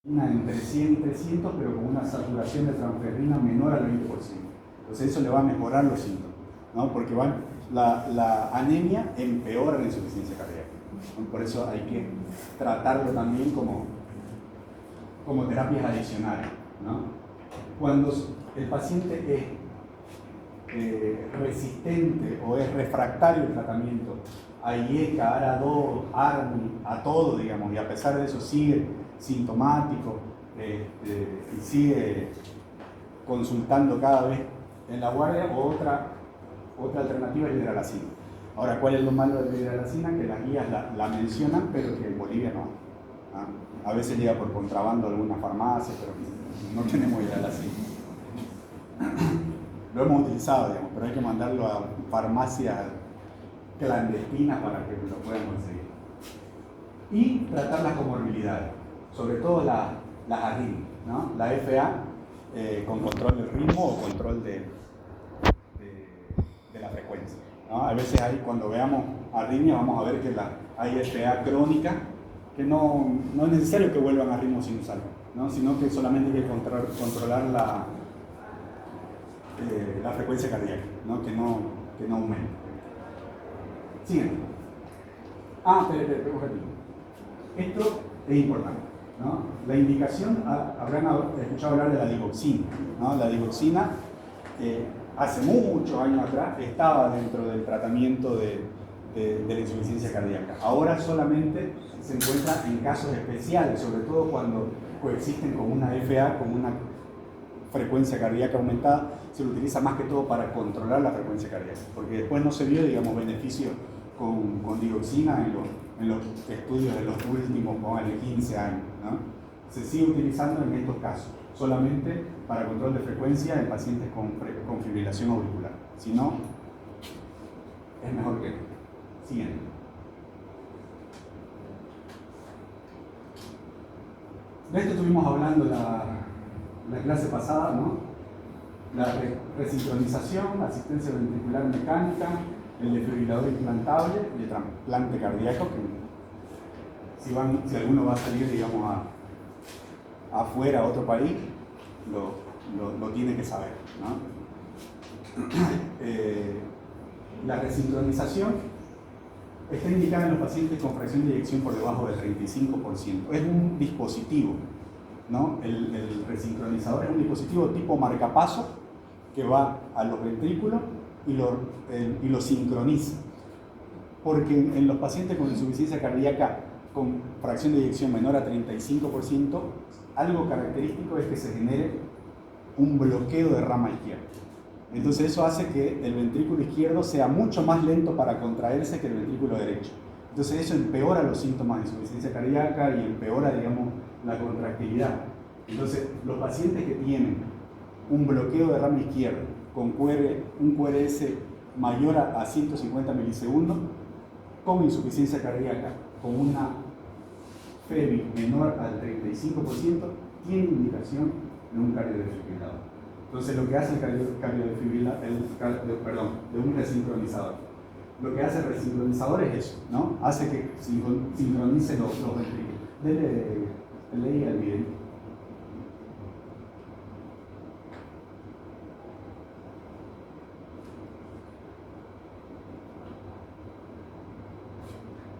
entre 100 y 300, pero con una saturación de transferrina menor al 20%. Entonces eso le va a mejorar los síntomas, ¿no? Porque la anemia empeora la insuficiencia cardíaca. Por eso hay que tratarlo también como terapias adicionales, ¿no? Cuando el paciente es resistente o es refractario al tratamiento, a IECA, ARA2, ARNI, a todo, digamos, y a pesar de eso sigue sintomático y sigue consultando cada vez en la guardia, o otra alternativa es la hidralazina. Ahora, ¿cuál es lo malo de la hidralazina? Que las guías la mencionan, pero que en Bolivia no. ¿Ah? A veces llega por contrabando a alguna farmacia, pero no tenemos hidralazina. Lo hemos utilizado, digamos, pero hay que mandarlo a farmacias clandestinas para que lo puedan conseguir. Y tratar las comorbilidades, sobre todo las arritmias, ¿no? La FA con control del ritmo o control de la frecuencia, ¿no? A veces ahí cuando veamos arritmia vamos a ver que hay FA crónica, que no es necesario que vuelvan a ritmo sinusal, ¿no? Sino que solamente hay que controlar la frecuencia cardíaca, ¿no? Que no aumente. Siguiente. Espera, un ratito. Esto es importante, ¿no? La indicación, habrán escuchado hablar de la digoxina, ¿no? La digoxina, hace muchos años atrás, estaba dentro del tratamiento de la insuficiencia cardíaca. Ahora solamente se encuentra en casos especiales, sobre todo cuando coexisten con una FA, con una frecuencia cardíaca aumentada. Se lo utiliza más que todo para controlar la frecuencia cardíaca, porque después no se vio, digamos, beneficio con digoxina en los estudios de los últimos, 15 años, ¿no? Se sigue utilizando en estos casos, solamente para control de frecuencia en pacientes con fibrilación auricular. Si no, es mejor que no. Siguiente. De esto estuvimos hablando la clase pasada, ¿no? La resincronización, la asistencia ventricular mecánica, el desfibrilador implantable y el trasplante cardíaco, que si alguno va a salir, digamos, afuera, a otro país, lo tiene que saber, ¿no? La resincronización está indicada en los pacientes con fracción de eyección por debajo del 35%. Es un dispositivo, ¿no? El resincronizador es un dispositivo tipo marcapaso que va a los ventrículos y lo sincroniza. Porque en los pacientes con insuficiencia cardíaca con fracción de eyección menor a 35%, algo característico es que se genere un bloqueo de rama izquierda. Entonces eso hace que el ventrículo izquierdo sea mucho más lento para contraerse que el ventrículo derecho. Entonces eso empeora los síntomas de insuficiencia cardíaca y empeora, digamos, la contractilidad. Entonces los pacientes que tienen un bloqueo de rama izquierda con un QRS mayor a 150 milisegundos, con insuficiencia cardíaca, con una FEBI menor al 35%, tienen indicación de un cardiodesfibrilador. Entonces lo que hace de un resincronizador. Lo que hace el resincronizador es eso, ¿no? Hace que sincronice los ventrículos. Leí el video.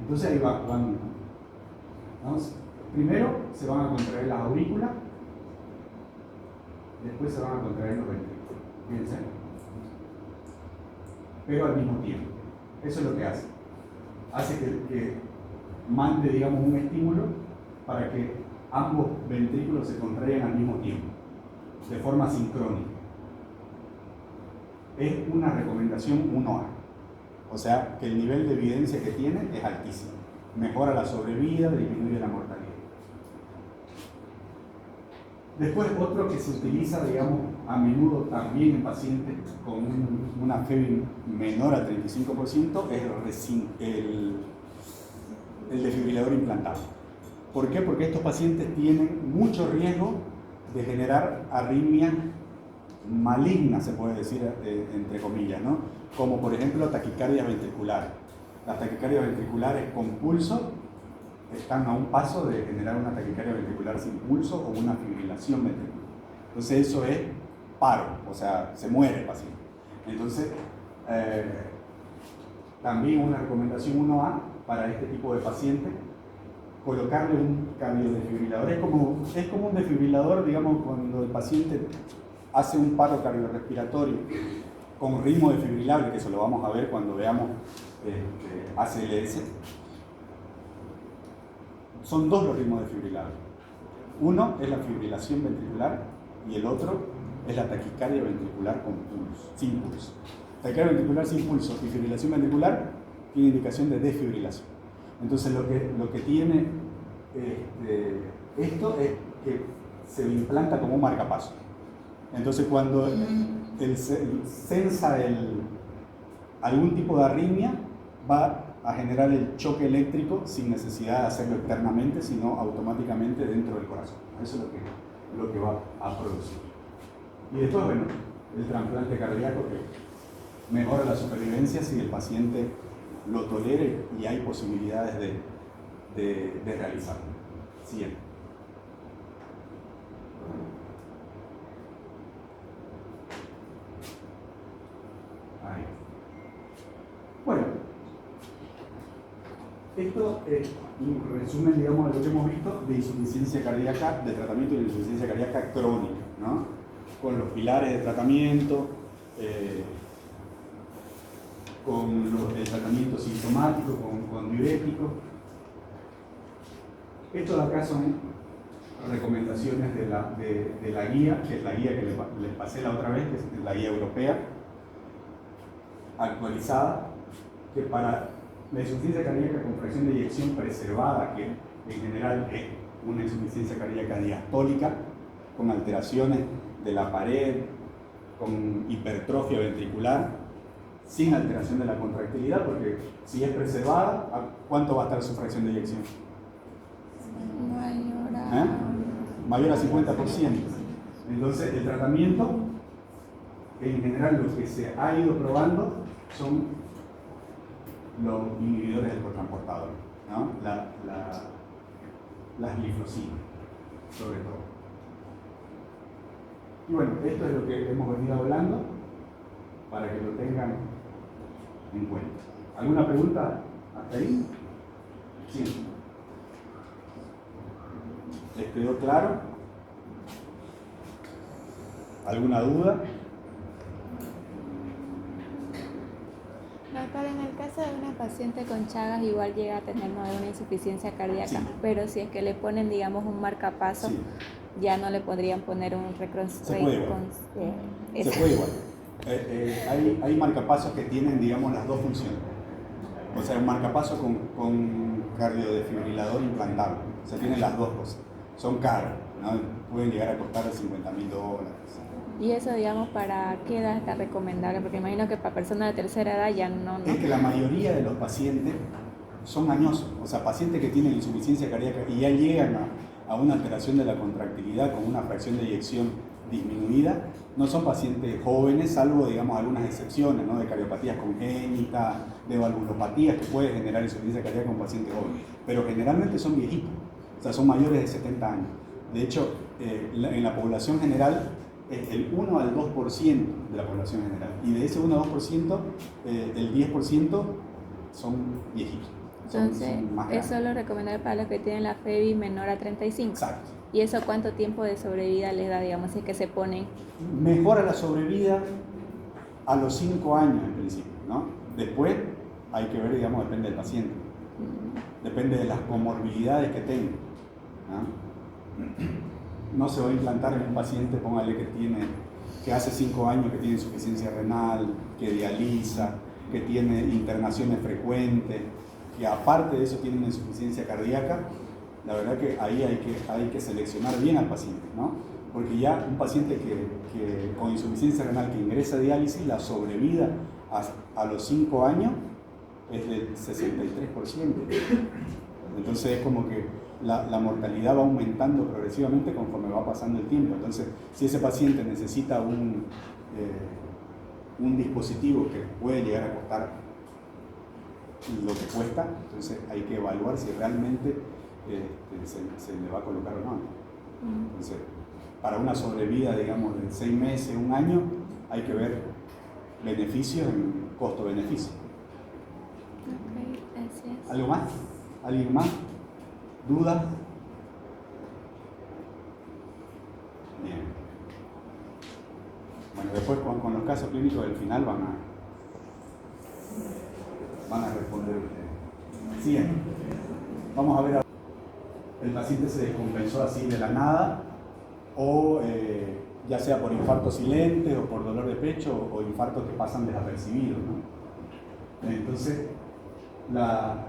Entonces ahí van. Vamos. Primero se van a contraer las aurículas, después se van a contraer los ventrículos. Fíjense. Pero al mismo tiempo. Eso es lo que hace. Hace que mande, digamos, un estímulo para que ambos ventrículos se contraigan al mismo tiempo, de forma sincrónica. Es una recomendación 1A. O sea, que el nivel de evidencia que tiene es altísimo. Mejora la sobrevida, disminuye la mortalidad. Después, otro que se utiliza, digamos, a menudo también en pacientes con una FEBI menor al 35% es el desfibrilador implantable. ¿Por qué? Porque estos pacientes tienen mucho riesgo de generar arritmia maligna, se puede decir, entre comillas, ¿no? Como por ejemplo taquicardias ventriculares. Las taquicardias ventriculares con pulso están a un paso de generar una taquicardia ventricular sin pulso o una fibrilación ventricular. Entonces eso es paro, o sea, se muere el paciente. Entonces, también una recomendación 1A para este tipo de paciente, colocarle un cardiodesfibrilador. Es como un desfibrilador, digamos, cuando el paciente hace un paro cardiorrespiratorio con ritmo desfibrilable, que eso lo vamos a ver cuando veamos ACLS. Son dos los ritmos desfibrilables. Uno es la fibrilación ventricular y el otro es la taquicardia ventricular con pulso, sin pulso. Taquicardia ventricular sin pulso y fibrilación ventricular tiene indicación de desfibrilación. Entonces lo que tiene esto es que se implanta como un marcapaso. Entonces cuando sensa algún tipo de arritmia, va a generar el choque eléctrico sin necesidad de hacerlo externamente, sino automáticamente dentro del corazón. Eso es lo que va a producir. Y después, bueno, el trasplante cardíaco que mejora la supervivencia si el paciente lo tolere y hay posibilidades de realizarlo. Siguiente. Ahí. Bueno, esto es un resumen, digamos, de lo que hemos visto de insuficiencia cardíaca, de tratamiento de insuficiencia cardíaca crónica, ¿no? Con los pilares de tratamiento, con el tratamiento sintomático, con diuréticos. Estos de acá son recomendaciones de la guía, que es la guía que les pasé la otra vez, que es la guía europea, actualizada, que para la insuficiencia cardíaca con fracción de eyección preservada, que en general es una insuficiencia cardíaca diastólica, con alteraciones de la pared, con hipertrofia ventricular, sin alteración de la contractilidad, porque si es preservada, ¿cuánto va a estar su fracción de eyección? Mayor a 50%. Entonces, el tratamiento, en general, lo que se ha ido probando son los inhibidores del cotransportador, ¿no? Las glifosinas, sobre todo. Y bueno, esto es lo que hemos venido hablando para que lo tengan en cuenta. ¿Alguna pregunta hasta ahí? Sí. ¿Les quedó claro? ¿Alguna duda? Doctor, en el caso de una paciente con Chagas igual llega a tener una insuficiencia cardíaca, sí, pero si es que le ponen, digamos, un marcapaso, sí, ya no le podrían poner un Se puede igual. Hay marcapasos que tienen, digamos, las dos funciones. O sea, un marcapaso con cardiodesfibrilador implantable. O sea, tienen las dos cosas. Son caros, ¿no? Pueden llegar a costar $50.000. ¿Y eso, digamos, para qué edad está recomendable? Porque imagino que para personas de tercera edad ya no. Es que la mayoría de los pacientes son añosos. O sea, pacientes que tienen insuficiencia cardíaca y ya llegan a una alteración de la contractilidad con una fracción de eyección disminuida, no son pacientes jóvenes, salvo, digamos, algunas excepciones, ¿no? De cardiopatías congénitas, de valvulopatías que puede generar insuficiencia cardíaca en un paciente joven. Pero generalmente son viejitos, o sea, son mayores de 70 años. De hecho, en la población general es el 1 al 2% de la población general. Y de ese 1 al 2%, el 10% son viejitos. Entonces, eso lo recomendable para los que tienen la FEBI menor a 35. Exacto. ¿Y eso cuánto tiempo de sobrevida les da, digamos, si es que se ponen? Mejora la sobrevida a los 5 años en principio, ¿no? Después hay que ver, digamos, depende del paciente. Depende de las comorbilidades que tenga, ¿no? No se va a implantar en un paciente, póngale que hace 5 años que tiene insuficiencia renal, que dializa, que tiene internaciones frecuentes, que aparte de eso tiene una insuficiencia cardíaca. La verdad que ahí hay que seleccionar bien al paciente, ¿no? Porque ya un paciente que con insuficiencia renal que ingresa a diálisis, la sobrevida a los 5 años es del 63%. Entonces es como que la mortalidad va aumentando progresivamente conforme va pasando el tiempo. Entonces, si ese paciente necesita un dispositivo que puede llegar a costar lo que cuesta, entonces hay que evaluar si realmente se le va a colocar o no. Entonces, para una sobrevida, digamos, de 6 meses, un año, hay que ver beneficios en costo-beneficio. Ok, gracias. ¿Algo más? ¿Alguien más? ¿Dudas? Bien. Bueno, después con los casos clínicos del final van a responder ustedes. Siguiente. Vamos a ver. El paciente se descompensó así de la nada, o ya sea por infarto silente o por dolor de pecho o infartos que pasan desapercibidos, ¿no? Entonces, la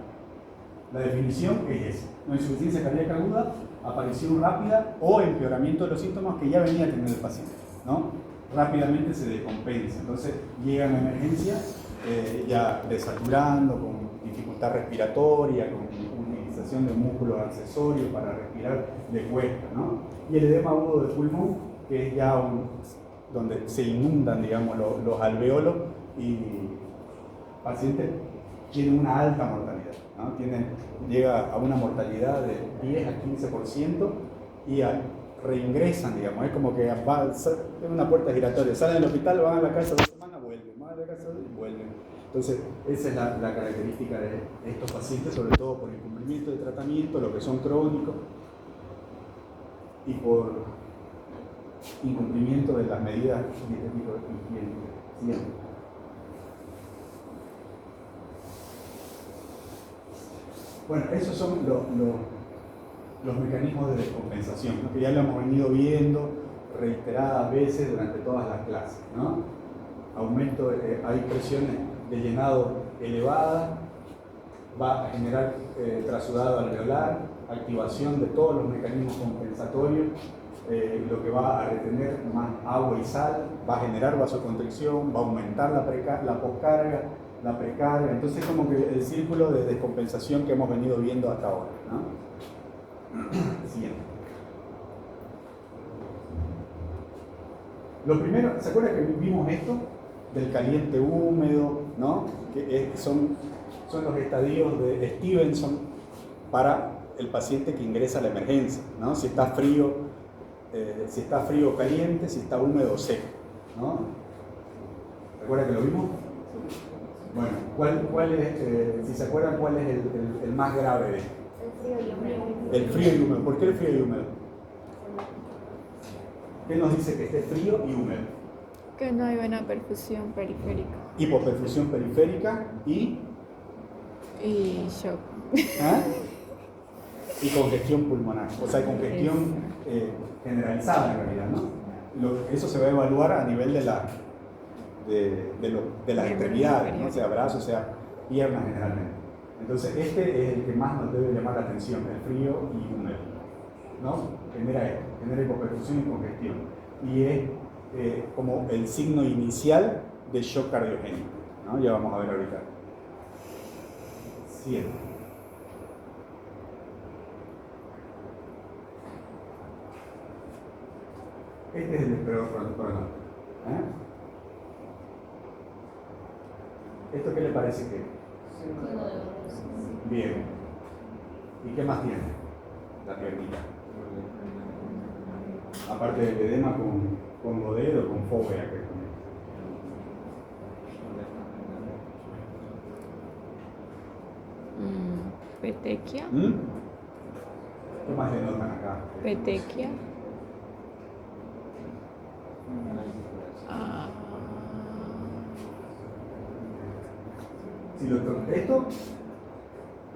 definición es esa: una insuficiencia cardíaca aguda, aparición rápida o empeoramiento de los síntomas que ya venía teniendo el paciente, ¿no? Rápidamente se descompensa, entonces llega a la emergencia ya desaturando, con dificultad respiratoria, con utilización de músculos accesorios para respirar le cuesta, ¿no? Y el edema agudo del pulmón, que es ya donde se inundan, digamos, los alveolos, y el paciente tiene una alta mortalidad, ¿no? Llega a una mortalidad de 10 a 15% y reingresan, digamos, es como que es una puerta giratoria, salen del hospital, van a la casa 2 semanas, vuelven, van a la casa y vuelven. Entonces, esa es la característica de estos pacientes, sobre todo por incumplimiento de tratamiento, lo que son crónicos, y por incumplimiento de las medidas higiénicas. Bueno, esos son los mecanismos de descompensación, ¿no? Que ya lo hemos venido viendo reiteradas veces durante todas las clases, ¿no? Aumento, hay presiones de llenado elevadas, va a generar trasudado alveolar, activación de todos los mecanismos compensatorios, lo que va a retener más agua y sal, va a generar vasoconstricción, va a aumentar la poscarga, la precarga. Entonces, como que el círculo de descompensación que hemos venido viendo hasta ahora, ¿no? Siguiente. Lo primero, ¿se acuerdan que vimos esto? Del caliente húmedo, ¿no? Que son los estadios de Stevenson para el paciente que ingresa a la emergencia, ¿no? Si está frío o caliente, si está húmedo o seco, ¿no? ¿Recuerdan que lo vimos? Bueno, ¿cuál es, si se acuerdan, cuál es el más grave de esto? El frío y húmedo. ¿Por qué el frío y húmedo? ¿Qué nos dice que esté frío y húmedo? Que no hay buena perfusión periférica. Hipoperfusión periférica y shock. ¿Ah? Y congestión pulmonar, o sea, congestión generalizada en realidad, ¿no? Eso se va a evaluar a nivel de las extremidades, ¿no? Sea brazos, sea piernas generalmente. Entonces, este es el que más nos debe llamar la atención, el frío y húmedo, ¿no? Genera hipoperfusión y congestión. Y es como el signo inicial de shock cardiogénico, ¿no? Ya vamos a ver ahorita. Siguiente. Este es el esperocoronal. ¿Esto qué le parece que es? Bien. ¿Y qué más tiene la piernita? Aparte del edema con godero o con fobia. Petequia. ¿Qué más le notan acá? Petequia. ¿Esto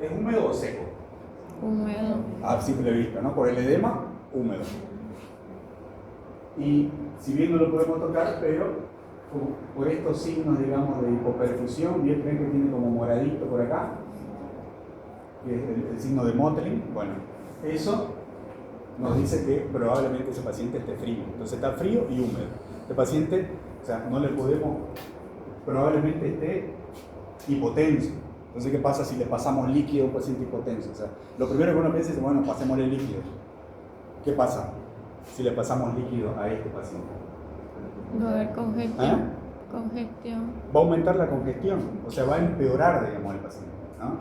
es húmedo o seco? Húmedo. A simple vista, ¿no? Por el edema, húmedo. Y si bien no lo podemos tocar, pero por estos signos, digamos, de hipoperfusión, bien ven que tiene como moradito por acá, que es el signo de Mottling. Bueno, eso nos dice que probablemente ese paciente esté frío. Entonces está frío y húmedo. Este paciente, o sea, no le podemos, probablemente esté hipotenso. Entonces, ¿qué pasa si le pasamos líquido a un paciente hipotenso? O sea, lo primero que uno piensa es, bueno, pasémosle líquido. ¿Qué pasa si le pasamos líquido a este paciente? Va a haber congestión. Congestión. Va a aumentar la congestión, o sea, va a empeorar, digamos, el paciente, ¿no?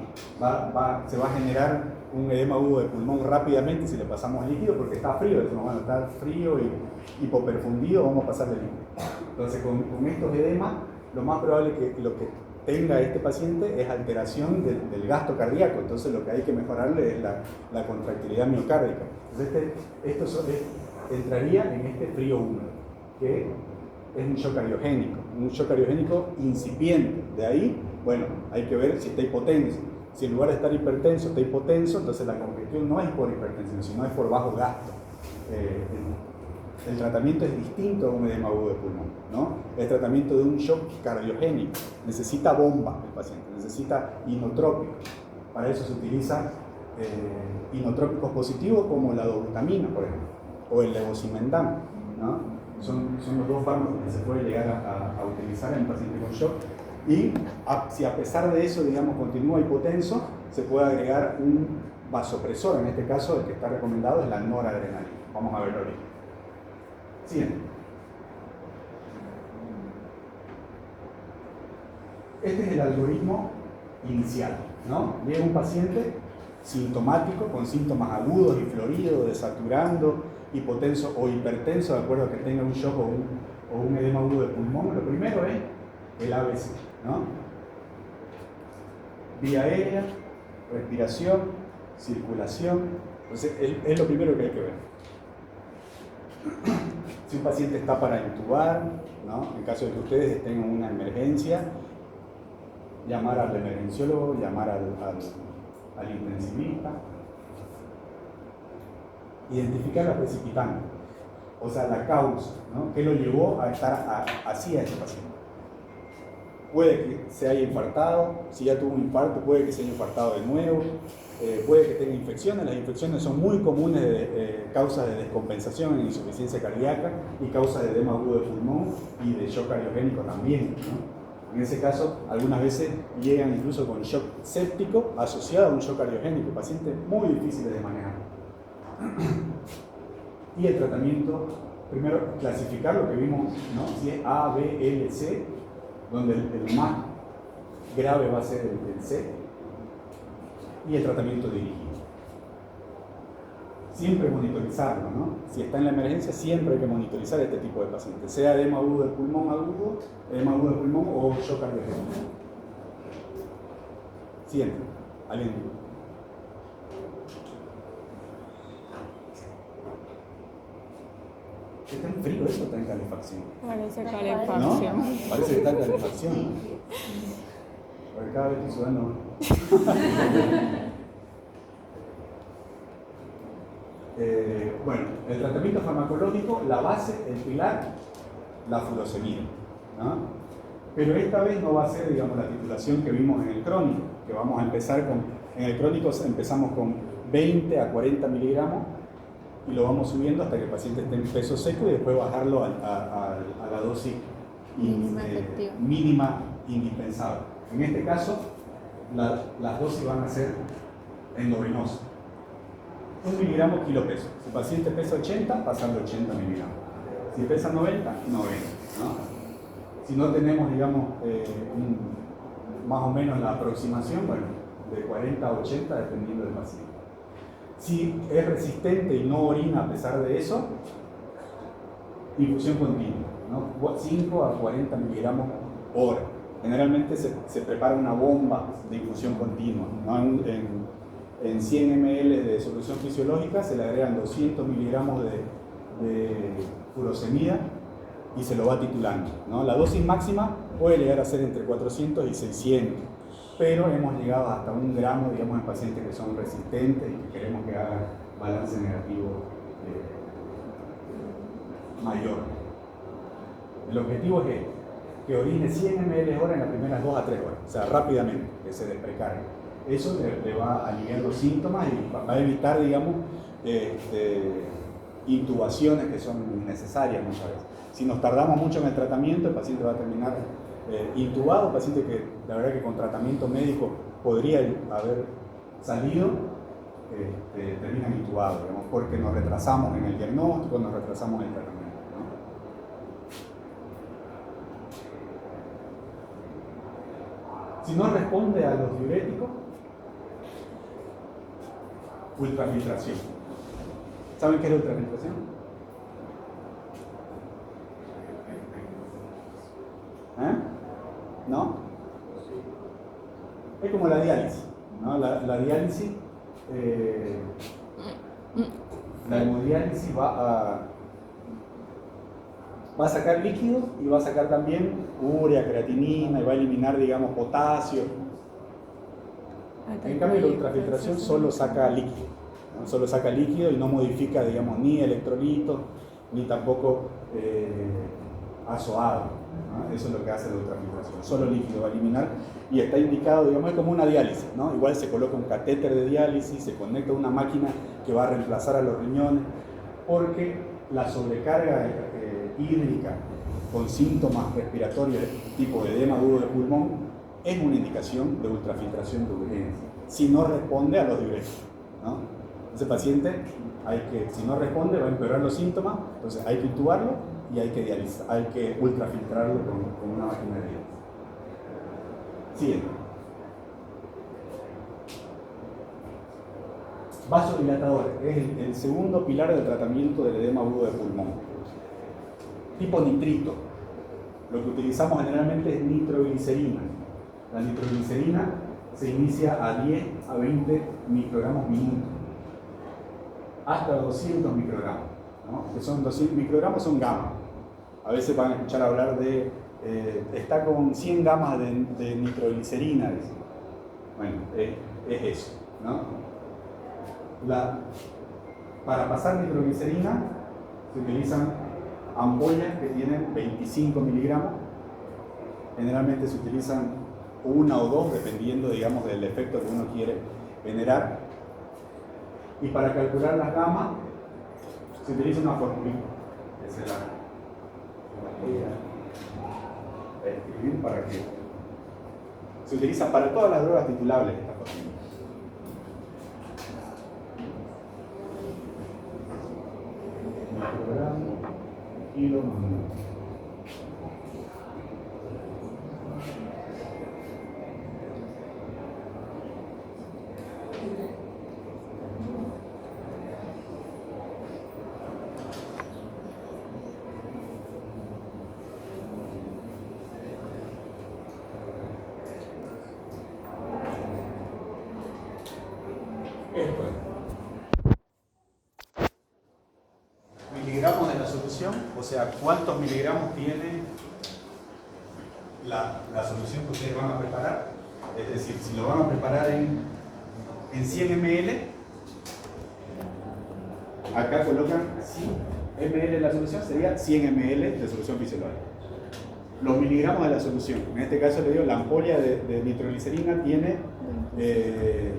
Se va a generar un edema agudo de pulmón rápidamente si le pasamos líquido porque está frío. Decimos, bueno, está frío y hipoperfundido, vamos a pasarle líquido. Entonces, con estos edemas, lo más probable es que lo que tenga este paciente es alteración del gasto cardíaco. Entonces, lo que hay que mejorarle es la contractilidad miocárdica. Entonces, esto entraría en este frío húmedo, que es un shock cardiogénico incipiente. De ahí, bueno, hay que ver si está hipotenso. Si en lugar de estar hipertenso está hipotenso, entonces la congestión no es por hipertensión, sino es por bajo gasto. El tratamiento es distinto a un edema agudo de pulmón, ¿no? El tratamiento de un shock cardiogénico necesita bomba el paciente, necesita inotrópicos. Para eso se utilizan inotrópicos positivos como la dobutamina, por ejemplo, o el levosimendan, ¿no? Son los dos fármacos que se puede llegar a utilizar en un paciente con shock. Y si a pesar de eso, digamos, continúa hipotenso, se puede agregar un vasopresor. En este caso, el que está recomendado es la noradrenalina. Vamos a verlo ahorita. Siguiente. Este es el algoritmo inicial, ¿no? Llega un paciente sintomático, con síntomas agudos y floridos, desaturando, hipotenso o hipertenso, de acuerdo a que tenga un shock o un edema agudo de pulmón. Lo primero es el ABC, ¿no? Vía aérea, respiración, circulación. Entonces, es lo primero que hay que ver. Si un paciente está para intubar, ¿no? En caso de que ustedes estén en una emergencia, llamar al emergenciólogo, llamar al intensivista, identificar la precipitante, o sea, la causa, ¿no? ¿Qué lo llevó a estar así a ese paciente? Puede que se haya infartado, si ya tuvo un infarto, puede que se haya infartado de nuevo, puede que tenga infecciones. Las infecciones son muy comunes, causas de descompensación en insuficiencia cardíaca y causas de edema agudo de pulmón y de shock cardiogénico también, ¿no? En ese caso, algunas veces llegan incluso con shock séptico asociado a un shock cardiogénico, pacientes muy difíciles de manejar. Y el tratamiento, primero clasificar lo que vimos, ¿no? Si es A, B, L, C, donde el más grave va a ser el C, y el tratamiento dirigido. Siempre monitorizarlo, ¿no? Si está en la emergencia, siempre hay que monitorizar este tipo de pacientes, sea edema agudo del pulmón agudo, edema agudo del pulmón o shock cardiogénico. Siguiente, ¿alguien? ¿Está en frío eso o está en calefacción? Parece calefacción. ¿No? Parece que está en calefacción. Porque cada vez estoy sudando. Bueno, el tratamiento farmacológico, la base, el pilar, la furosemida, ¿no? Pero esta vez no va a ser, digamos, la titulación que vimos en el crónico, que vamos a empezar con, en el crónico empezamos con 20 a 40 miligramos y lo vamos subiendo hasta que el paciente esté en peso seco y después bajarlo a la dosis mínima indispensable. En este caso, las dosis van a ser endovenosas. 1 miligramo kilo peso. Si el paciente pesa 80, pasando 80 miligramos. Si pesa 90, 90. ¿No? Si no tenemos, digamos, más o menos la aproximación, bueno, de 40 a 80 dependiendo del paciente. Si es resistente y no orina a pesar de eso, infusión continua, ¿no? 5 a 40 miligramos hora. Generalmente se prepara una bomba de infusión continua, ¿no? En 100 ml de solución fisiológica se le agregan 200 miligramos de furosemida y se lo va titulando, ¿no? La dosis máxima puede llegar a ser entre 400 y 600, pero hemos llegado hasta 1 gramo, digamos, en pacientes que son resistentes y que queremos que hagan balance negativo mayor. El objetivo es que orine 100 ml hora en las primeras 2 a 3 horas, o sea, rápidamente, que se desprecargue. Eso le va a aliviar los síntomas y va a evitar, digamos, intubaciones que son innecesarias muchas veces. Si nos tardamos mucho en el tratamiento, el paciente va a terminar intubado, un paciente que la verdad que con tratamiento médico podría haber salido, terminan intubados, digamos, porque nos retrasamos en el diagnóstico, nos retrasamos en el tratamiento, ¿no? Si no responde a los diuréticos, ultrafiltración. ¿Saben qué es la ultrafiltración? ¿No? Es como la diálisis, ¿no? La diálisis, la hemodiálisis va a sacar líquidos y va a sacar también urea, creatinina y va a eliminar, digamos, potasio. En cambio, la ultrafiltración solo saca líquido, ¿no? Solo saca líquido y no modifica, digamos, ni electrolitos ni tampoco azoado, ¿no? Eso es lo que hace la ultrafiltración, solo líquido va a eliminar y está indicado, digamos, es como una diálisis, ¿no? Igual se coloca un catéter de diálisis, se conecta a una máquina que va a reemplazar a los riñones, porque la sobrecarga hídrica con síntomas respiratorios tipo edema agudo de pulmón es una indicación de ultrafiltración de urgencia, si no responde a los diuréticos, ¿no? Ese paciente, si no responde, va a empeorar los síntomas, entonces hay que intubarlo y hay que ultrafiltrarlo con una máquina de diálisis. Siguiente. Vasodilatadores, es el segundo pilar del tratamiento del edema agudo de pulmón. Tipo nitrito. Lo que utilizamos generalmente es nitroglicerina. La nitroglicerina se inicia a 10 a 20 microgramos minuto, hasta 200 microgramos, ¿no? Que son 200 microgramos son gamma. A veces van a escuchar hablar de está con 100 gamas de nitroglicerina. Bueno, es eso, ¿no? Para pasar nitroglicerina se utilizan ampollas que tienen 25 miligramos. Generalmente se utilizan una o dos, dependiendo, digamos, del efecto que uno quiere generar. Y para calcular las gamas se utiliza una formulita, que se la voy a escribir para que se utiliza para todas las drogas titulables esta formulita. Microgramo, kilo, minuto. Miligramos de la solución, o sea, cuántos miligramos tiene la solución que ustedes van a preparar. Es decir, si lo van a preparar en 100 ml, acá colocan 100 ml de la solución, sería 100 ml de solución fisiológica. Los miligramos de la solución, en este caso le digo, la ampolla de nitroglicerina tiene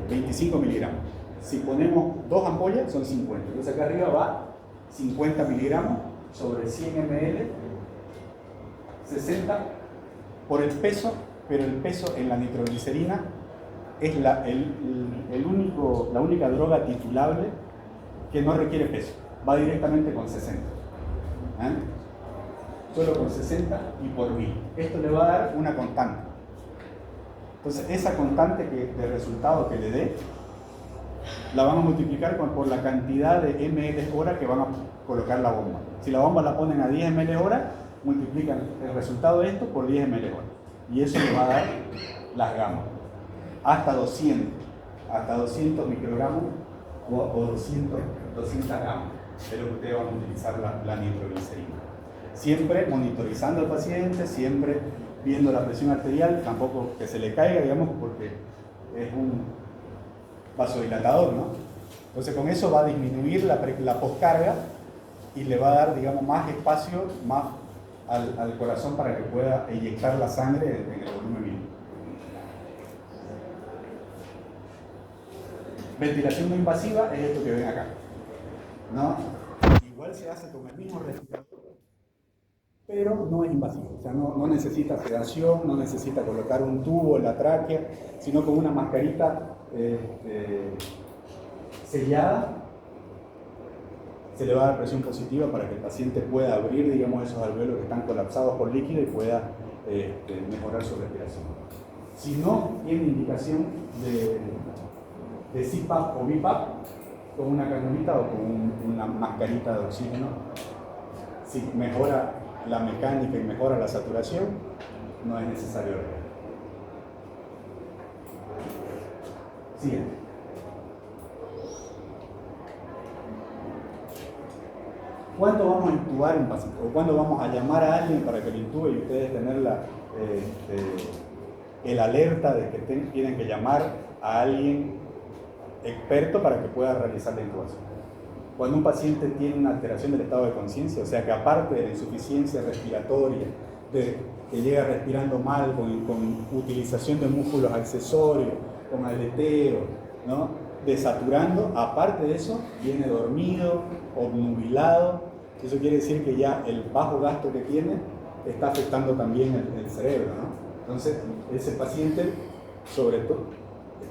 25 miligramos. Si ponemos dos ampollas, son 50. Entonces acá arriba va 50 miligramos sobre 100 ml, 60 por el peso, pero el peso en la nitroglicerina es la única droga titulable que no requiere peso, va directamente con 60. Solo con 60 y por 1000. Esto le va a dar una constante. Entonces, esa constante de resultado que le dé, la van a multiplicar por la cantidad de ml hora que van a colocar la bomba. Si la bomba la ponen a 10 ml hora, multiplican el resultado de esto por 10 ml hora. Y eso le va a dar las gamas. Hasta 200 microgramos o 200 gamas. Es lo que ustedes van a utilizar la nitroglicerina. Siempre monitorizando al paciente, siempre viendo la presión arterial, tampoco que se le caiga, digamos, porque es un vasodilatador, ¿no? Entonces con eso va a disminuir la poscarga y le va a dar, digamos, más espacio más al corazón para que pueda eyectar la sangre en el volumen mínimo. Ventilación no invasiva es esto que ven acá, ¿no? Igual se hace con el mismo respirador, pero no es invasivo, o sea, no necesita sedación, no necesita colocar un tubo en la tráquea, sino con una mascarita sellada, se le va a dar presión positiva para que el paciente pueda abrir, digamos, esos alvéolos que están colapsados por líquido y pueda mejorar su respiración. Si no tiene indicación de CPAP o BiPAP, con una canulita o con una mascarita de oxígeno. Si mejora la mecánica y mejora la saturación, no es necesario regar. Siguiente. ¿Cuándo vamos a intubar un paciente? ¿O cuándo vamos a llamar a alguien para que lo intube y ustedes tener el alerta de que tienen que llamar a alguien experto para que pueda realizar la intubación? Cuando un paciente tiene una alteración del estado de conciencia, o sea que aparte de la insuficiencia respiratoria, de que llega respirando mal, con utilización de músculos accesorios, con aleteo, ¿no? Desaturando, aparte de eso, viene dormido, obnubilado. Eso quiere decir que ya el bajo gasto que tiene está afectando también el cerebro, ¿no? Entonces, ese paciente, sobre todo,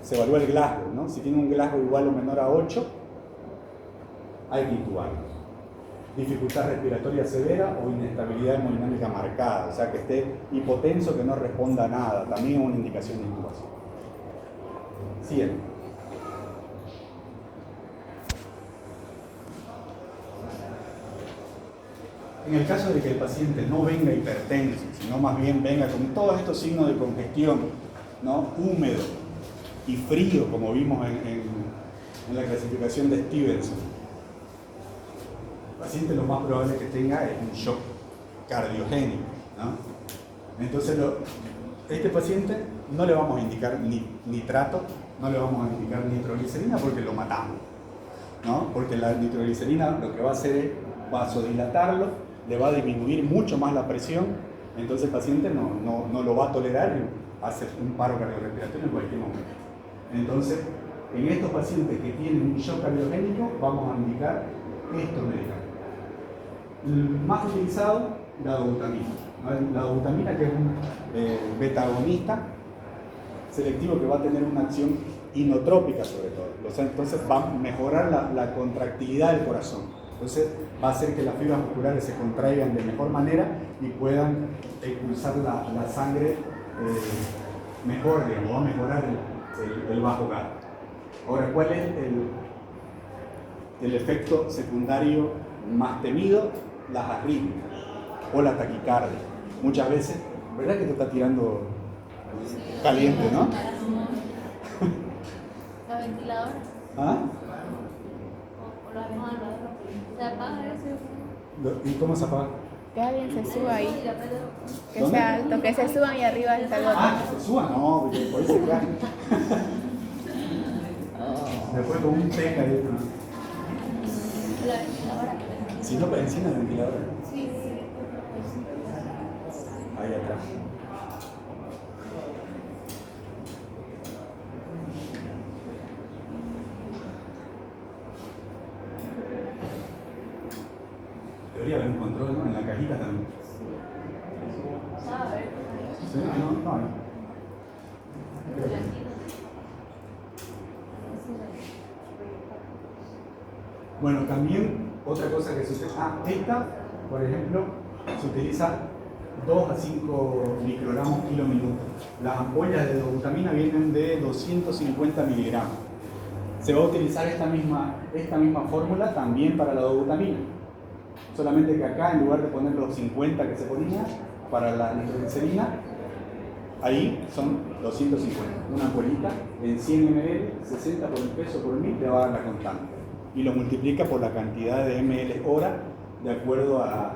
se evalúa el Glasgow, ¿no? Si tiene un Glasgow igual o menor a 8, hay que intubarlo. Dificultad respiratoria severa o inestabilidad hemodinámica marcada, o sea que esté hipotenso, que no responda a nada, también es una indicación de intubación. Siguiente. En el caso de que el paciente no venga hipertenso, sino más bien venga con todos estos signos de congestión, ¿no? Húmedo y frío, como vimos en la clasificación de Stevenson, el paciente lo más probable que tenga es un shock cardiogénico, ¿no? Entonces, este paciente no le vamos a indicar ni nitrato, no le vamos a indicar nitroglicerina porque lo matamos, ¿no? Porque la nitroglicerina lo que va a hacer es vasodilatarlo, le va a disminuir mucho más la presión, entonces el paciente no lo va a tolerar y hace un paro cardiorrespiratorio en cualquier momento. Entonces, en estos pacientes que tienen un shock cardiogénico, vamos a indicar estos medicamentos. El más utilizado, la dobutamina. La dobutamina, que es un beta-agonista selectivo que va a tener una acción inotrópica sobre todo. O sea, entonces va a mejorar la contractilidad del corazón. Entonces va a hacer que las fibras musculares se contraigan de mejor manera y puedan expulsar la sangre mejor, digamos, va a mejorar el bajo gasto. Ahora, ¿cuál es el efecto secundario más temido? Las arritmias o la taquicardia. Muchas veces, ¿verdad que te está tirando caliente, no? ¿La ventiladora? ¿Ah? ¿O la almohada? ¿Se apaga eso? ¿Y cómo se apaga? Que bien se suba ahí, que ¿Dónde? sea alto, que se suban y arriba está el otro. Ah, que se suba, no, porque por eso cae. Después con un teca ahí, ¿no? ¿La ventiladora? Si no, para encima del ventilador. Sí. Ahí atrás. Debería haber un control, ¿no? En la cajita también. ¿Sí? No. Bueno, también otra cosa que se utiliza, esta, por ejemplo, se utiliza 2 a 5 microgramos kilo minuto. Las ampollas de dobutamina vienen de 250 miligramos. Se va a utilizar esta misma fórmula también para la dobutamina. Solamente que acá, en lugar de poner los 50 que se ponía para la nitroglicerina, ahí son 250. Una ampollita en 100 ml, 60 por el peso por mil, te va a dar la constante. Y lo multiplica por la cantidad de ml hora de acuerdo a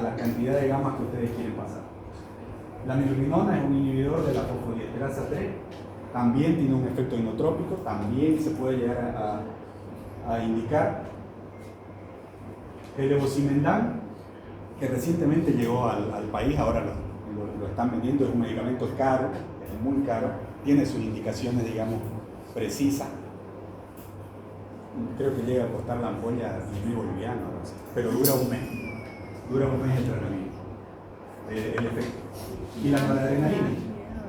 la cantidad de gamas que ustedes quieren pasar. La mirrinona es un inhibidor de la fosfodiesterasa 3, también tiene un efecto inotrópico, también se puede llegar a indicar. El levosimendan, que recientemente llegó al país, ahora lo están vendiendo, es un medicamento caro, es muy caro, tiene sus indicaciones, digamos, precisas. Creo que llega a costar la ampolla 10.000 bolivianos, no sé, pero dura un mes el tratamiento, el efecto. Y la noradrenalina,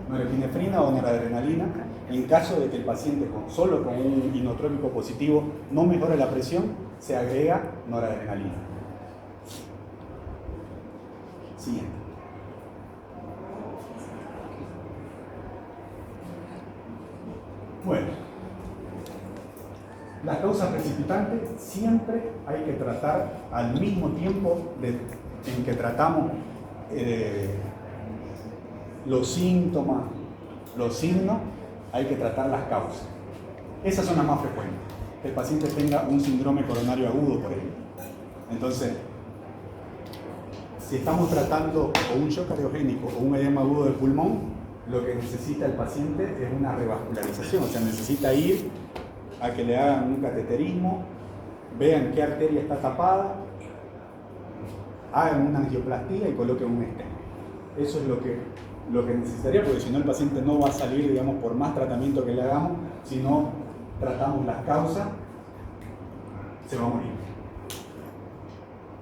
norepinefrina o noradrenalina, en caso de que el paciente solo con un inotrópico positivo no mejore la presión, se agrega noradrenalina. Siguiente. Bueno, Las causas precipitantes siempre hay que tratar al mismo tiempo en que tratamos los síntomas, los signos, hay que tratar las causas. Esas son las más frecuentes. Que el paciente tenga un síndrome coronario agudo, por ejemplo. Entonces, si estamos tratando o un shock cardiogénico o un edema agudo del pulmón, lo que necesita el paciente es una revascularización, o sea, necesita ir a que le hagan un cateterismo, vean qué arteria está tapada, hagan una angioplastía y coloquen un stent. Eso es lo que necesitaría, porque si no el paciente no va a salir, digamos, por más tratamiento que le hagamos, si no tratamos las causas, se va a morir.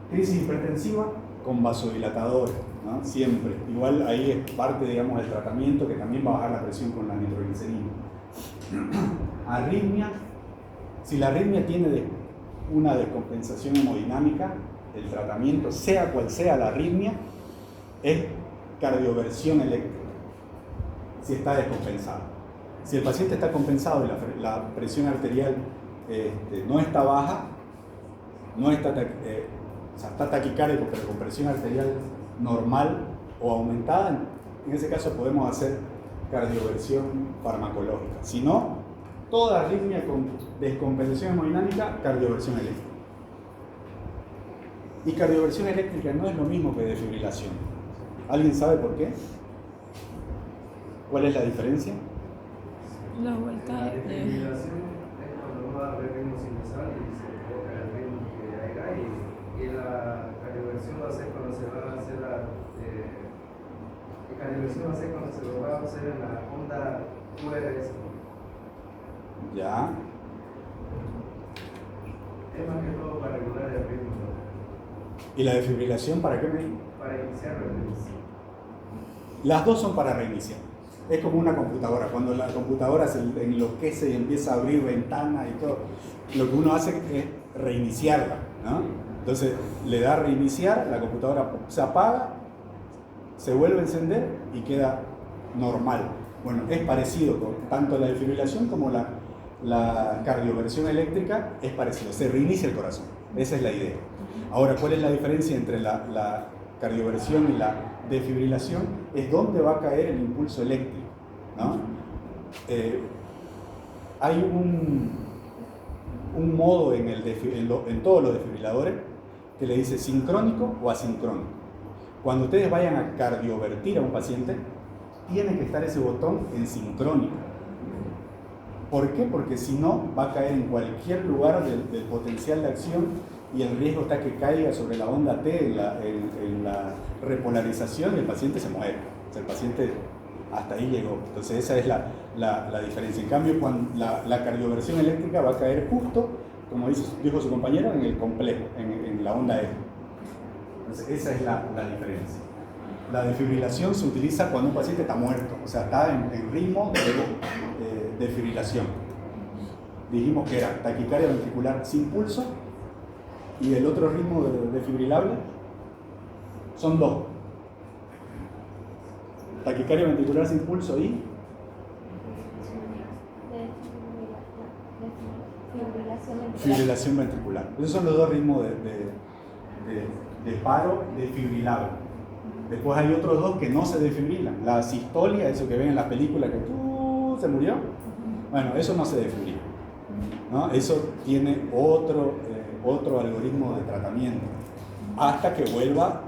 Crisis hipertensiva con vasodilatadores, ¿no? Siempre. Igual ahí es parte, digamos, del tratamiento que también va a bajar la presión con la nitroglicerina. Arritmia. Si la arritmia tiene una descompensación hemodinámica, el tratamiento, sea cual sea la arritmia, es cardioversión eléctrica, si está descompensado. Si el paciente está compensado y la presión arterial no está baja, no está, está taquicárdico, pero con presión arterial normal o aumentada, en ese caso podemos hacer cardioversión farmacológica. Si no, toda arritmia con descompensación hemodinámica, cardioversión eléctrica. Y cardioversión eléctrica no es lo mismo que desfibrilación. ¿Alguien sabe por qué? ¿Cuál es la diferencia? La vuelta La desfibrilación es cuando uno va a ver ritmo sinusal y se toca el ritmo que haya, y la cardioversión va a ser cuando se va a hacer cardioversión va a ser cuando se lo va a hacer en la onda QRS. Ya. Es más que todo para regular el ritmo, ¿no? ¿Y la desfibrilación para qué me? Para iniciar el ritmo. Las dos son para reiniciar. Es como una computadora. Cuando la computadora se enloquece y empieza a abrir ventanas y todo, lo que uno hace es reiniciarla, ¿no? Entonces le da a reiniciar, la computadora se apaga, se vuelve a encender y queda normal. Bueno, es parecido con tanto la desfibrilación como la cardioversión eléctrica, es parecido, se reinicia el corazón. Esa es la idea. Ahora, ¿cuál es la diferencia entre la cardioversión y la desfibrilación? Es dónde va a caer el impulso eléctrico, ¿no? Hay un modo en todos los desfibriladores que le dice sincrónico o asincrónico. Cuando ustedes vayan a cardiovertir a un paciente, tiene que estar ese botón en sincrónico. ¿Por qué? Porque si no, va a caer en cualquier lugar del potencial de acción y el riesgo está que caiga sobre la onda T en la repolarización y el paciente se muere. O sea, el paciente hasta ahí llegó. Entonces esa es la diferencia. En cambio, cuando la cardioversión eléctrica va a caer justo, como dijo su compañero, en el complejo, en la onda E. Entonces esa es la diferencia. La desfibrilación se utiliza cuando un paciente está muerto, o sea, está en ritmo de desfibrilación. Dijimos que era taquicardia ventricular sin pulso y el otro ritmo desfibrilable son dos. Taquicardia ventricular sin pulso y fibrilación ventricular. Esos son los dos ritmos de paro desfibrilable. Después hay otros dos que no se desfibrilan. La sistolia, eso que ven en la película que se murió. Bueno, eso no se desfibrila, ¿no? Eso tiene otro algoritmo de tratamiento hasta que vuelva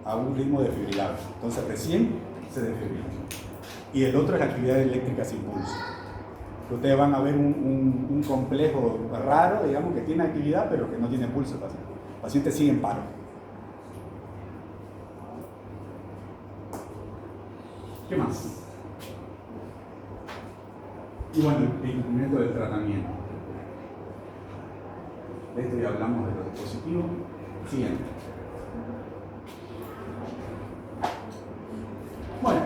a un ritmo desfibrilable. Entonces recién se desfibrila. Y el otro es la actividad eléctrica sin pulso. Ustedes van a ver un complejo raro, digamos, que tiene actividad pero que no tiene pulso el paciente. El paciente sigue en paro. ¿Qué más? Y bueno, el cumplimiento del tratamiento. De esto ya hablamos de los dispositivos. Siguiente. Bueno,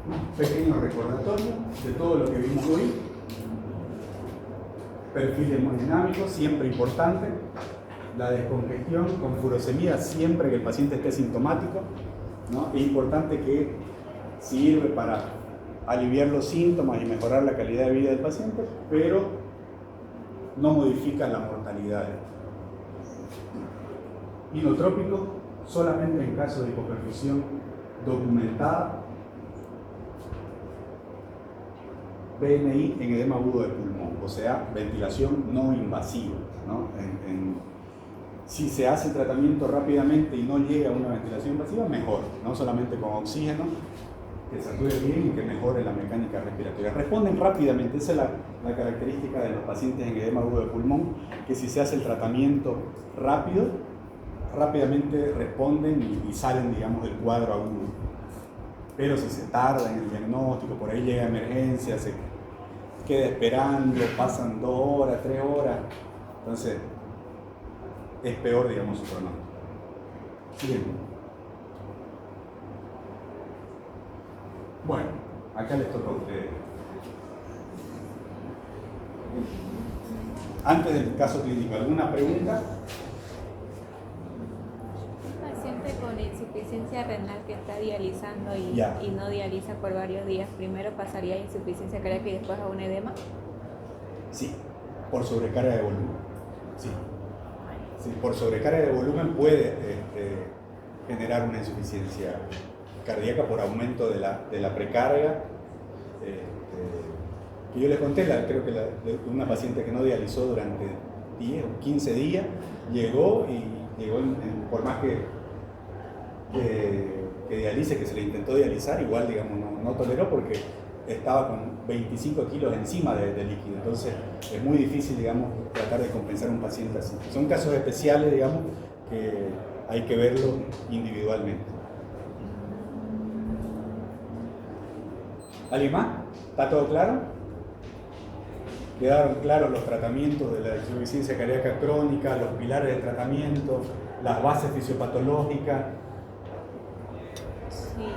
un pequeño recordatorio de todo lo que vimos hoy. Perfil hemodinámico, siempre importante. La descongestión con furosemida, siempre que el paciente esté sintomático, ¿no? Es importante que sirve para aliviar los síntomas y mejorar la calidad de vida del paciente, pero no modifican la mortalidad. Inotrópico solamente en caso de hipoperfusión documentada, BNI en edema agudo de pulmón, o sea, ventilación no invasiva, ¿no? Si se hace el tratamiento rápidamente y no llega a una ventilación invasiva, mejor, no solamente con oxígeno, que sature bien y que mejore la mecánica respiratoria. Responden rápidamente, esa es la característica de los pacientes en edema agudo de pulmón, que si se hace el tratamiento rápido, rápidamente responden y salen, digamos, del cuadro agudo. Pero si se tarda en el diagnóstico, por ahí llega emergencia, se queda esperando, pasan 2 horas, 3 horas, entonces es peor, digamos, su pronóstico. Siguiente. Bueno, acá les toca a ustedes. Antes del caso clínico, ¿alguna pregunta? Paciente con insuficiencia renal que está dializando y no dializa por varios días, primero pasaría a insuficiencia cardíaca y después a un edema. Sí, por sobrecarga de volumen. Sí. Sí, por sobrecarga de volumen puede generar una insuficiencia cardíaca por aumento de la precarga. Que yo les conté, creo que de una paciente que no dializó durante 10 o 15 días, llegó por más que dialice, que se le intentó dializar, igual, digamos, no toleró porque estaba con 25 kilos encima de líquido. Entonces es muy difícil, digamos, tratar de compensar a un paciente así. Son casos especiales, digamos, que hay que verlo individualmente. ¿Alguien más? ¿Está todo claro? ¿Quedaron claros los tratamientos de la insuficiencia cardíaca crónica, los pilares de tratamiento, las bases fisiopatológicas? Sí.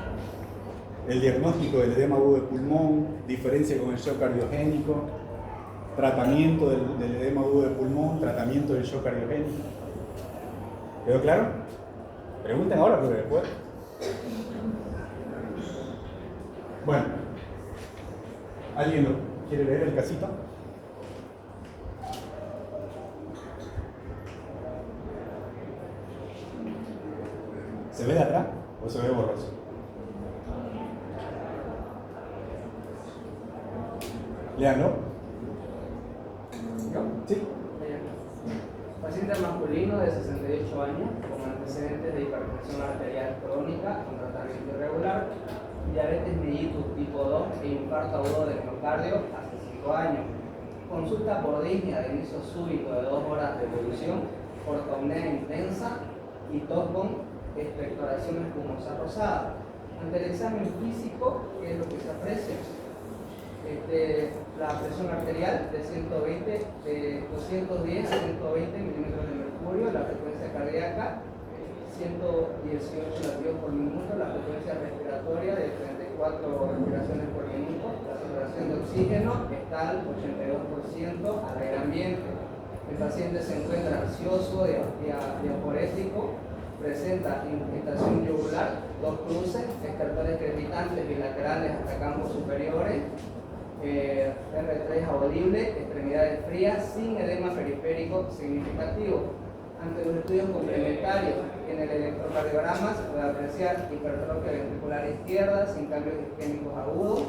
El diagnóstico del edema agudo de pulmón, diferencia con el shock cardiogénico, tratamiento del edema agudo de pulmón, tratamiento del shock cardiogénico. ¿Quedó claro? Pregunten ahora, porque después. Bueno, ¿alguien lo quiere leer el casito? ¿Se ve de atrás o se ve borroso? Léanlo. ¿Sí? Paciente masculino de 68 años con antecedentes de hipertensión arterial crónica con tratamiento irregular, diabetes mellitus tipo 2 e infarto agudo del miocardio hace 5 años. Consulta por disnea de inicio súbito de 2 horas de evolución, ortopnea intensa y tos con expectoración espumosa rosada. Ante el examen físico, ¿qué es lo que se aprecia? La presión arterial de 210 a 120 milímetros de mercurio, la frecuencia cardíaca 118 latidos por minuto, la frecuencia respiratoria de 34 respiraciones por minuto, la saturación de oxígeno está al 82% al aire ambiente. El paciente se encuentra ansioso, diaforético, presenta infiltración yugular, 2 cruces, estertores crepitantes bilaterales hasta campos superiores, R3 audible, extremidades frías, sin edema periférico significativo. Ante los estudios complementarios, en el electrocardiograma se puede apreciar hipertrofia ventricular izquierda sin cambios isquémicos agudos,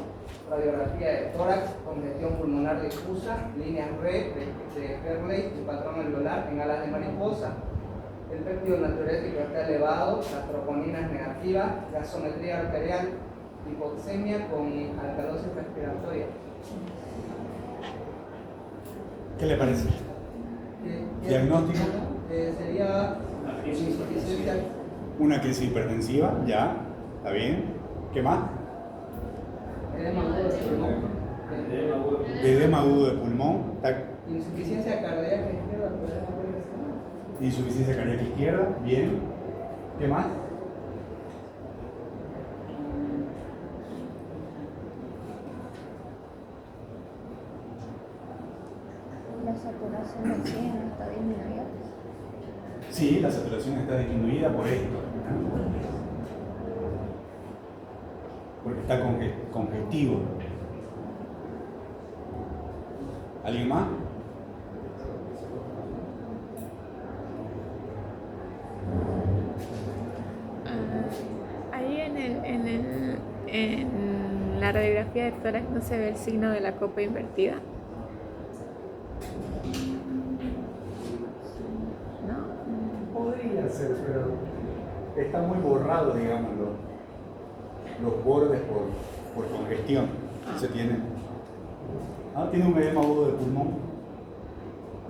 radiografía de tórax, congestión pulmonar difusa, líneas red de Kerley y patrón alveolar en alas de mariposa. El péptido natriurético está elevado, las troponinas negativas, gasometría arterial, hipoxemia con alcalosis respiratoria. ¿Qué le parece? ¿Diagnóstico? Sería insuficiencia. Una crisis hipertensiva, ya, está bien. ¿Qué más? Edema agudo de pulmón. Edema agudo de pulmón. Insuficiencia cardíaca izquierda. Insuficiencia cardíaca izquierda, bien. ¿Qué más? La saturación de oxígeno está disminuida. Sí, la saturación está disminuida por esto, ¿no? Porque está congestivo. ¿Alguien más? En la radiografía de tórax no se ve el signo de la copa invertida. ¿No? Podría ser, pero está muy borrado, digamos, los bordes por congestión. Tiene un edema agudo de pulmón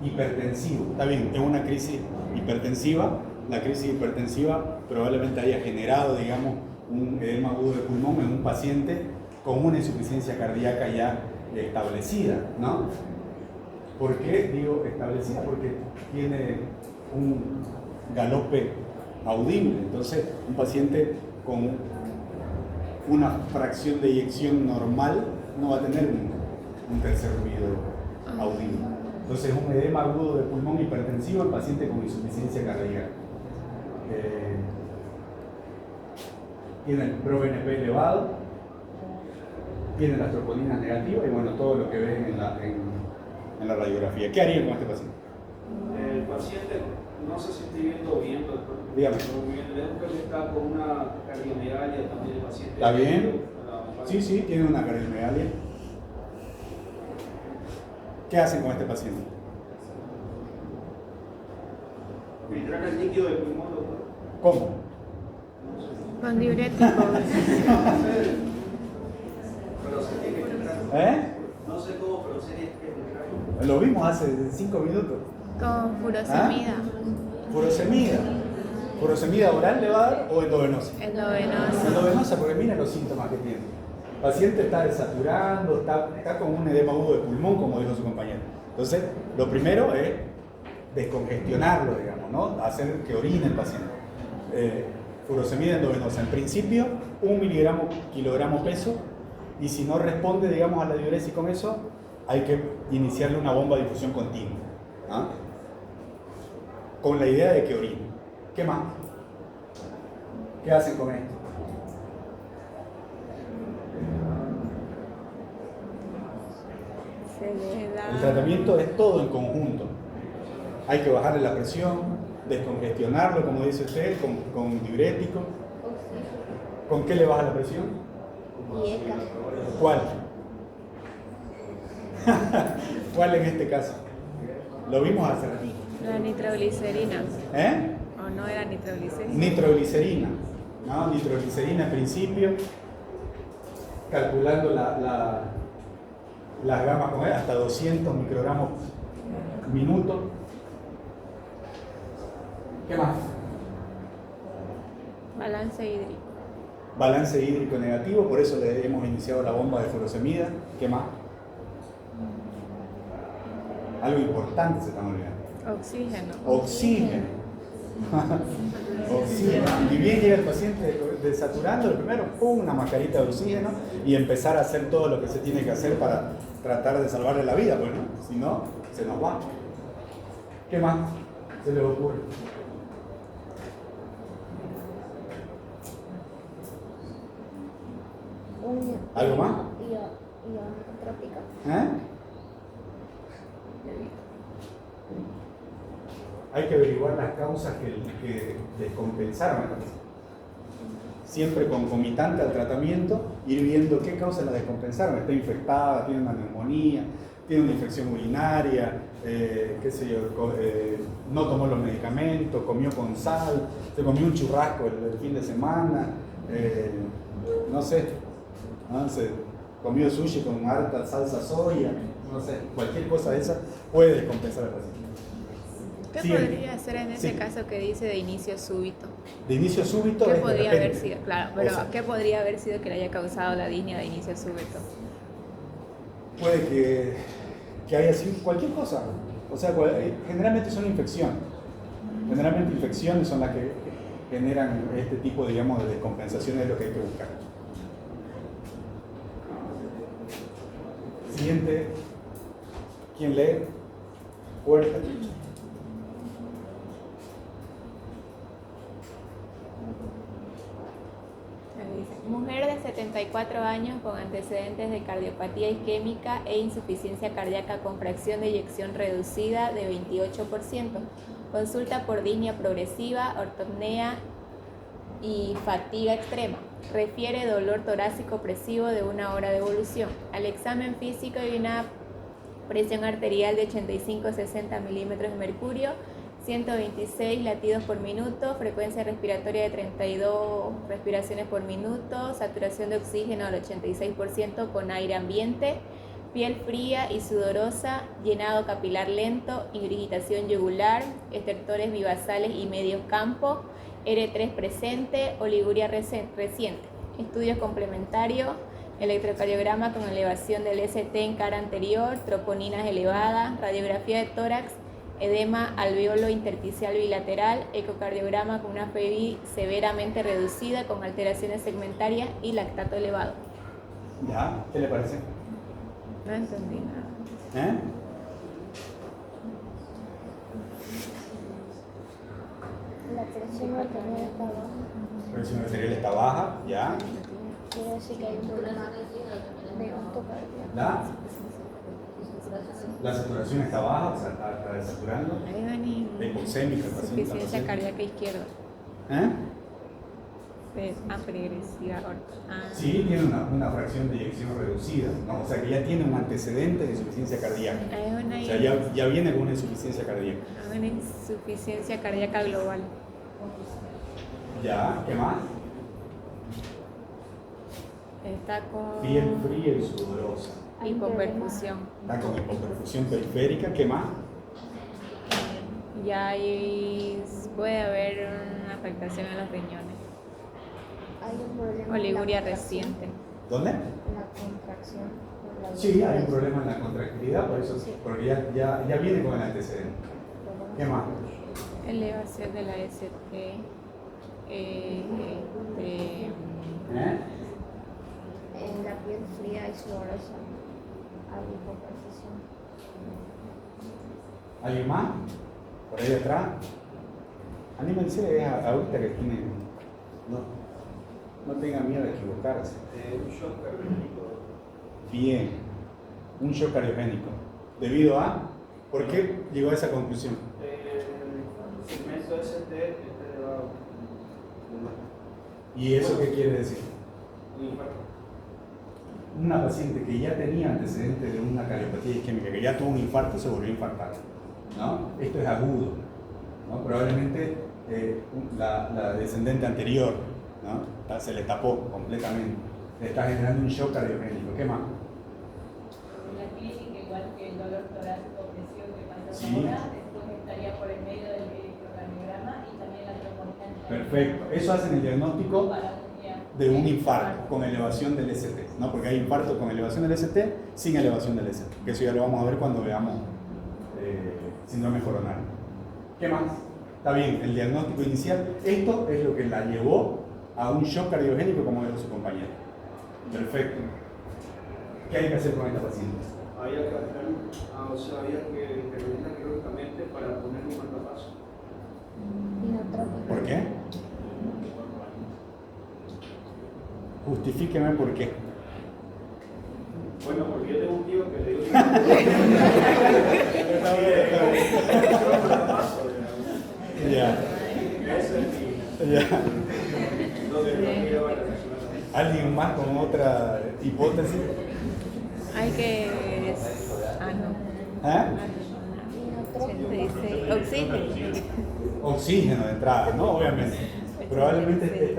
hipertensivo. Está bien, es una crisis hipertensiva. La crisis hipertensiva probablemente haya generado, digamos, un edema agudo de pulmón en un paciente con una insuficiencia cardíaca ya establecida, ¿no? ¿Por qué digo establecida? Porque tiene un galope audible. Entonces, un paciente con una fracción de eyección normal no va a tener un tercer ruido audible. Entonces, un edema agudo de pulmón hipertensivo en paciente con insuficiencia cardíaca. Tiene el ProBNP elevado, tiene las troponinas negativas y bueno, todo lo que ven en la radiografía. ¿Qué harían con este paciente? El paciente no se siente bien, doctor. Dígame. Vemos que está con una cardiomegalia también el paciente. ¿Está bien? Sí, tiene una cardiomegalia. ¿Qué hacen con este paciente? ¿Filtrar el líquido del pulmón, doctor? ¿Cómo? Con diuréticos. Pero se tiene que filtrar. No sé cómo, pero se tiene que filtrar. Lo vimos hace 5 minutos. Con furosemida. Furosemida. ¿Furosemida oral le va a dar o endovenosa? Endovenosa. Endovenosa, porque miren los síntomas que tiene. El paciente está desaturando, está con un edema agudo de pulmón, como dijo su compañero. Entonces, lo primero es descongestionarlo, digamos, ¿no? Hacer que orine el paciente. Furosemida endovenosa. En principio, 1 miligramo kilogramo peso, y si no responde, digamos, a la diuresis con eso, hay que iniciarle una bomba de difusión continua. Con la idea de que orine. ¿Qué más? ¿Qué hacen con esto? El tratamiento es todo en conjunto. Hay que bajarle la presión, descongestionarlo, como dice usted, con diurético. ¿Con qué le baja la presión? IECA. ¿Cuál? ¿Cuál en este caso? Lo vimos hace ratito. La nitroglicerina. ¿Eh? ¿O no era nitroglicerina? Nitroglicerina. ¿No? Nitroglicerina en principio, calculando las gamas con él, hasta 200 microgramos minuto. ¿Qué más? Balance hídrico. Balance hídrico negativo, por eso le hemos iniciado la bomba de furosemida. ¿Qué más? Algo importante se están olvidando. Oxígeno. Oxígeno. Oxígeno. Y bien llega el paciente desaturando, primero, una mascarita de oxígeno y empezar a hacer todo lo que se tiene que hacer para tratar de salvarle la vida, pues, ¿no? Si no, se nos va. ¿Qué más se les ocurre? ¿Algo más? Ionotrópica. Hay que averiguar las causas que descompensaron a la paciente. Siempre concomitante al tratamiento, ir viendo qué causas la descompensaron. Está infectada, tiene una neumonía, tiene una infección urinaria, qué sé yo, no tomó los medicamentos, comió con sal, se comió un churrasco el fin de semana, no sé, se comió sushi con harta salsa soya, no sé, cualquier cosa de esa puede descompensar al paciente. ¿Qué Sí, podría hacer en ese sí. caso que dice de inicio súbito? De inicio súbito ¿Qué es de podría repente. haber sido? Claro, pero O sea, ¿qué podría haber sido que le haya causado la disnea de inicio súbito? puede que haya sido cualquier cosa. O sea, generalmente son infecciones. Generalmente infecciones son las que generan este tipo, digamos, de descompensaciones, de lo que hay que buscar. Siguiente. ¿Quién lee? Puerta. Mujer de 74 años con antecedentes de cardiopatía isquémica e insuficiencia cardíaca con fracción de eyección reducida de 28%. Consulta por disnea progresiva, ortopnea y fatiga extrema. Refiere dolor torácico opresivo de 1 hora de evolución. Al examen físico hay una presión arterial de 85-60 milímetros de mercurio, 126 latidos por minuto, frecuencia respiratoria de 32 respiraciones por minuto, saturación de oxígeno al 86% con aire ambiente, piel fría y sudorosa, llenado capilar lento, ingurgitación yugular, estertores bivasales y medio campo, R3 presente, oliguria reciente. Estudios complementarios, electrocardiograma con elevación del ST en cara anterior, troponinas elevadas, radiografía de tórax, edema alveolo intersticial bilateral, ecocardiograma con una PVI severamente reducida con alteraciones segmentarias y lactato elevado. ¿Ya? ¿Qué le parece? No entendí nada. ¿Eh? La presión arterial está baja. La presión arterial está baja, ¿ya? Quiere decir que hay un problema de gasto cardíaco. La saturación está baja, o sea, está desaturando. Ahí van y Hipoxémica el paciente. insuficiencia cardíaca izquierda. ¿Eh? Pregresiva. Sí, tiene una fracción de eyección reducida, ¿no? O sea que ya tiene un antecedente de insuficiencia cardíaca. O sea, ya viene con una insuficiencia cardíaca. Una insuficiencia cardíaca global. Ya, ¿qué más? Está con Piel fría y sudorosa. hipoperfusión. Está con hipoperfusión periférica, ¿qué más? Ya ahí puede haber una afectación en los riñones. Hay un problema. Oliguria en la contracción. reciente. ¿Dónde? En la contracción. por la Sí, hay un oliguria. problema en la contractilidad, por eso, porque ya viene con el antecedente. ¿Qué más? Elevación de la ST. En la piel fría y sudorosa. Hay hipoperfusión. ¿Alguien más? ¿Por ahí atrás? Anímense, es ahorita que tienen. No tengan miedo de equivocarse. Un shock cardiogénico. Bien, un shock cardiogénico. ¿Debido a? ¿Por qué llegó a esa conclusión? El segmento ST está elevado. ¿Y eso qué quiere decir? Un infarto. Una paciente que ya tenía antecedentes de una cardiopatía isquémica, que ya tuvo un infarto, se volvió a infartar, ¿no? Esto es agudo, ¿no? Probablemente la descendente anterior, ¿no? Se le tapó completamente, le está generando un shock cardiogénico. ¿Qué más? La clínica, igual que el dolor torácico opresivo que pasó Sí. ahora, después estaría por el medio del electrocardiograma y también la troponina. Perfecto, eso hacen el diagnóstico de un infarto con elevación del ST, ¿no? Porque hay infarto con elevación del ST, sin elevación del ST, que eso ya lo vamos a ver cuando veamos síndrome coronario. ¿Qué más? Está bien, el diagnóstico inicial, esto es lo que la llevó a un shock cardiogénico como dijo su compañero. Perfecto. ¿Qué hay que hacer con esta paciente? Había que intervenir quirúrgicamente para poner un marcapaso. Inotrópico. ¿Por qué? Justifíqueme por qué. Bueno, porque yo tengo un tío que le digo Ya. Ya. ¿Alguien más con otra hipótesis? Hay que. No. ¿Eh? 86. Oxígeno. Oxígeno de entrada, ¿no? Obviamente. Probablemente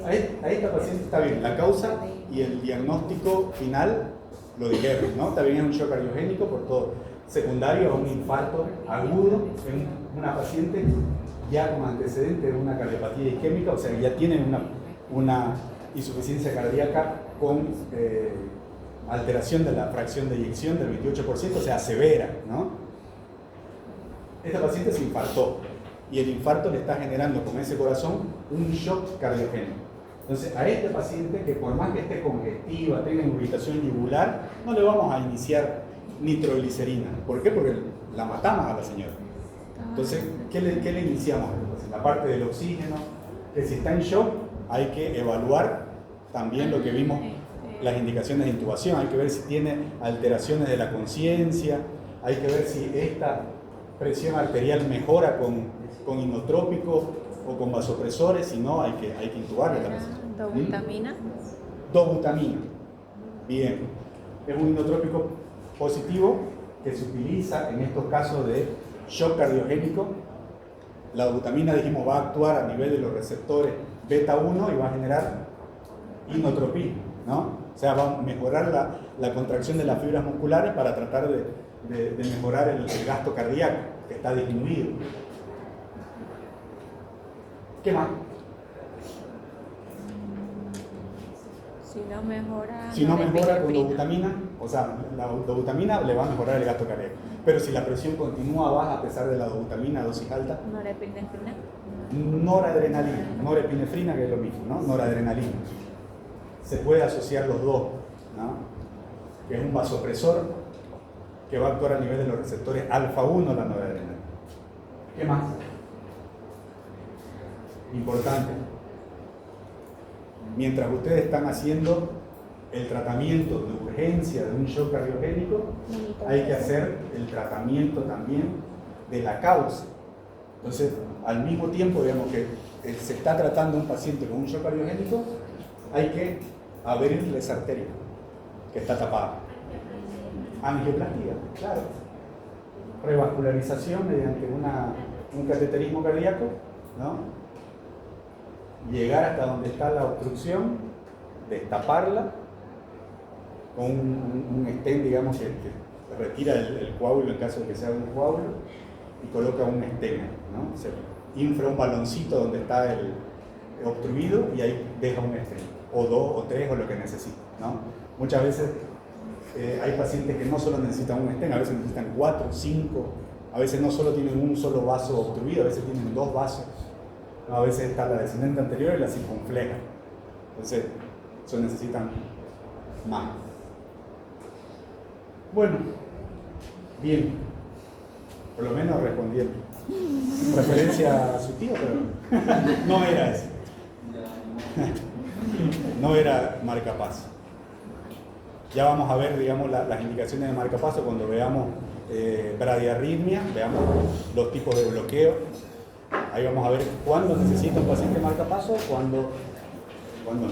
a esta paciente está bien. La causa y el diagnóstico final lo dijeron, ¿no? Está bien, es un shock cardiogénico por todo. Secundario a un infarto agudo en una paciente ya con antecedente de una cardiopatía isquémica, o sea, ya tiene una insuficiencia cardíaca con alteración de la fracción de eyección del 28%, o sea, severa, ¿no? Esta paciente se infartó y el infarto le está generando con ese corazón un shock cardiogénico. Entonces, a este paciente, que por más que esté congestiva, tenga irritación yugular, no le vamos a iniciar nitroglicerina. ¿Por qué? Porque la matamos a la señora. Entonces, ¿qué le iniciamos? La parte del oxígeno, que si está en shock, hay que evaluar también lo que vimos, las indicaciones de intubación, hay que ver si tiene alteraciones de la conciencia, hay que ver si esta presión arterial mejora con inotrópico o con vasopresores, si no hay que intubarle la persona. Dobutamina. Dobutamina. Bien. Es un inotrópico positivo que se utiliza en estos casos de shock cardiogénico. La dobutamina, dijimos, va a actuar a nivel de los receptores beta 1 y va a generar inotropía, ¿no? O sea, va a mejorar la contracción de las fibras musculares para tratar de mejorar el gasto cardíaco, que está disminuido. ¿Qué más? Si no mejora con dobutamina, o sea, la dobutamina le va a mejorar el gasto cardíaco. Pero si la presión continúa baja a pesar de la dobutamina, dosis alta, norepinefrina, que es lo mismo, ¿no? Noradrenalina. Se puede asociar los dos, ¿no? Que es un vasopresor que va a actuar a nivel de los receptores alfa 1, la noradrenalina. ¿Qué más? Importante. Mientras ustedes están haciendo el tratamiento de urgencia de un shock cardiogénico, hay que hacer el tratamiento también de la causa. Entonces, al mismo tiempo, digamos que se está tratando a un paciente con un shock cardiogénico, hay que abrirle esa arteria que está tapada. Angioplastia, claro. Revascularización mediante un cateterismo cardíaco, ¿no? Llegar hasta donde está la obstrucción, destaparla con un stent, digamos, que retira el coágulo en caso de que sea un coágulo y coloca un stent, ¿no? Se infla un baloncito donde está el obstruido y ahí deja un stent, o 2 o 3 o lo que necesite, ¿no? Muchas veces hay pacientes que no solo necesitan un stent, a veces necesitan 4, 5, a veces no solo tienen un solo vaso obstruido, a veces tienen 2 vasos. A veces está la descendente anterior y la circunfleja. Entonces, eso necesitan más. Bueno, bien. Por lo menos respondieron. Referencia a su tío, pero no era eso. No era marcapaso. Ya vamos a ver, digamos, las indicaciones de marcapaso cuando veamos bradiarritmia, veamos los tipos de bloqueo. Ahí vamos a ver cuándo necesita un paciente marcapaso, cuándo no.